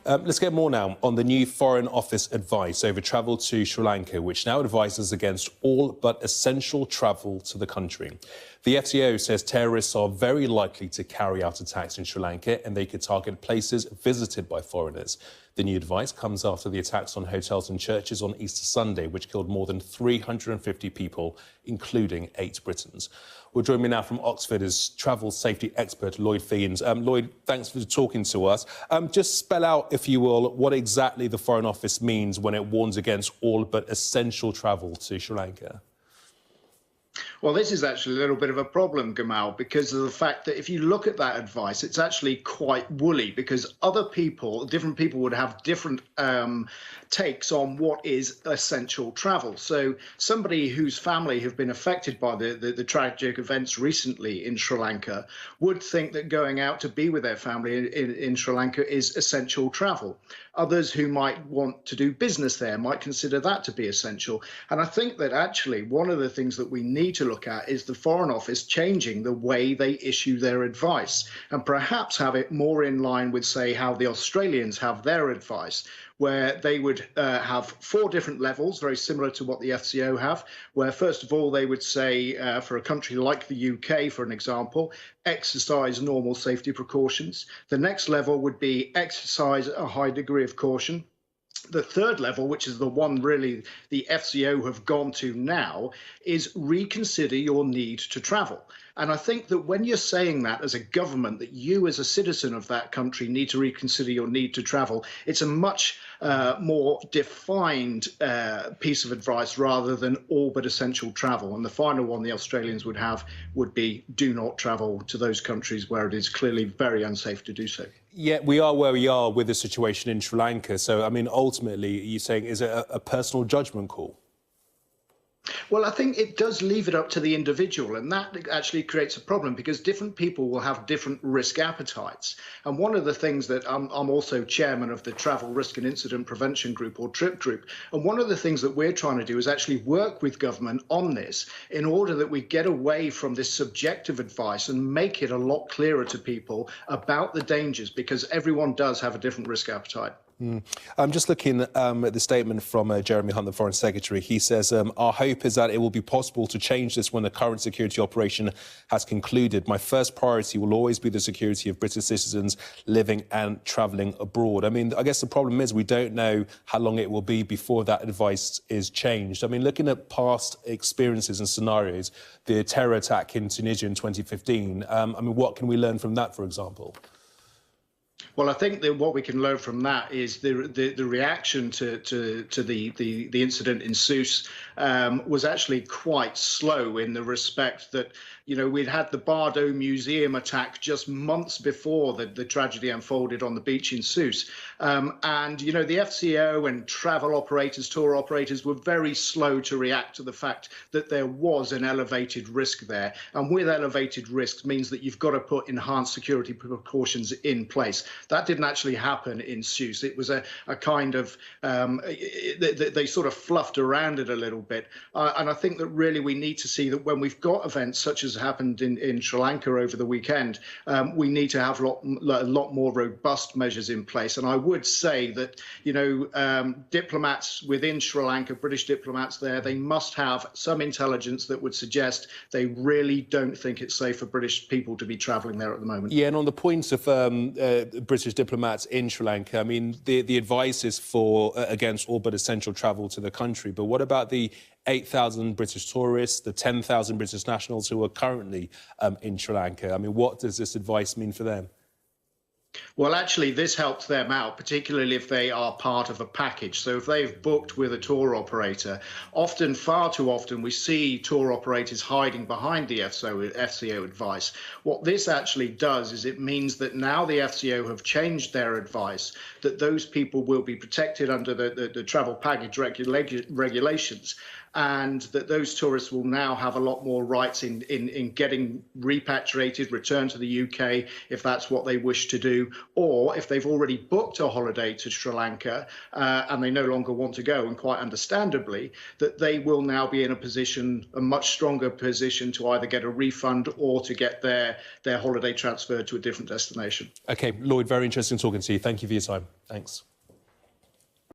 Let's get more now on the new Foreign Office advice over travel to Sri Lanka, which now advises against all but essential travel to the country. The FCO says terrorists are very likely to carry out attacks in Sri Lanka and they could target places visited by foreigners. The new advice comes after the attacks on hotels and churches on Easter Sunday, which killed more than 350 people, including 8 Britons. Well, join me now from Oxford is travel safety expert Lloyd Fiends. Lloyd, thanks for talking to us. Just spell out, if you will, what exactly the Foreign Office means when it warns against all but essential travel to Sri Lanka. Well, this is actually a little bit of a problem, Gamal, because of the fact that if you look at that advice, it's actually quite woolly, because different people would have different takes on what is essential travel. So somebody whose family have been affected by the tragic events recently in Sri Lanka would think that going out to be with their family in Sri Lanka is essential travel. Others who might want to do business there might consider that to be essential. And I think that actually one of the things that we need to look at is the Foreign Office changing the way they issue their advice and perhaps have it more in line with, say, how the Australians have their advice, where they would have 4 different levels, very similar to what the FCO have, where first of all they would say for a country like the UK, for an example, exercise normal safety precautions. The next level would be exercise a high degree of caution. The third level, which is the one really the FCO have gone to now, is reconsider your need to travel. And I think that when you're saying that as a government, that you as a citizen of that country need to reconsider your need to travel, it's a much more defined piece of advice rather than all but essential travel. And the final one the Australians would have would be do not travel to those countries where it is clearly very unsafe to do so. Yeah, we are where we are with the situation in Sri Lanka. So, I mean, ultimately, you're saying, is it a personal judgment call? Well, I think it does leave it up to the individual, and that actually creates a problem because different people will have different risk appetites. And one of the things that I'm also chairman of the Travel Risk and Incident Prevention Group, or TRIP Group, and one of the things that we're trying to do is actually work with government on this in order that we get away from this subjective advice and make it a lot clearer to people about the dangers, because everyone does have a different risk appetite. I'm just looking at the statement from Jeremy Hunt, the Foreign Secretary. He says, our hope is that it will be possible to change this when the current security operation has concluded. My first priority will always be the security of British citizens living and travelling abroad. I mean, I guess the problem is we don't know how long it will be before that advice is changed. I mean, looking at past experiences and scenarios, the terror attack in Tunisia in 2015, I mean, what can we learn from that, for example? Well, I think that what we can learn from that is the reaction to the incident in Sousse was actually quite slow, in the respect that, you know, we'd had the Bardo Museum attack just months before the tragedy unfolded on the beach in Sousse. And, you know, the FCO and travel operators, tour operators were very slow to react to the fact that there was an elevated risk there. And with elevated risks means that you've got to put enhanced security precautions in place. That didn't actually happen in Sousse. It was a kind of, they sort of fluffed around it a little bit. And I think that really we need to see that when we've got events such as happened in Sri Lanka over the weekend, we need to have a lot more robust measures in place. And I would say that, you know, diplomats within Sri Lanka, British diplomats there, they must have some intelligence that would suggest they really don't think it's safe for British people to be travelling there at the moment. Yeah, and on the point of British diplomats in Sri Lanka, I mean, the advice is for against all but essential travel to the country. But what about the 8,000 British tourists, the 10,000 British nationals who are currently in Sri Lanka? I mean, what does this advice mean for them? Well, actually, this helps them out, particularly if they are part of a package. So if they've booked with a tour operator, far too often, we see tour operators hiding behind the FCO advice. What this actually does is it means that now the FCO have changed their advice, that those people will be protected under the travel package regulations. and that those tourists will now have a lot more rights in getting repatriated, returned to the UK if that's what they wish to do, or if they've already booked a holiday to Sri Lanka and they no longer want to go, and quite understandably, that they will now be in a much stronger position to either get a refund or to get their holiday transferred to a different destination. OK, Lloyd, very interesting talking to you. Thank you for your time. Thanks.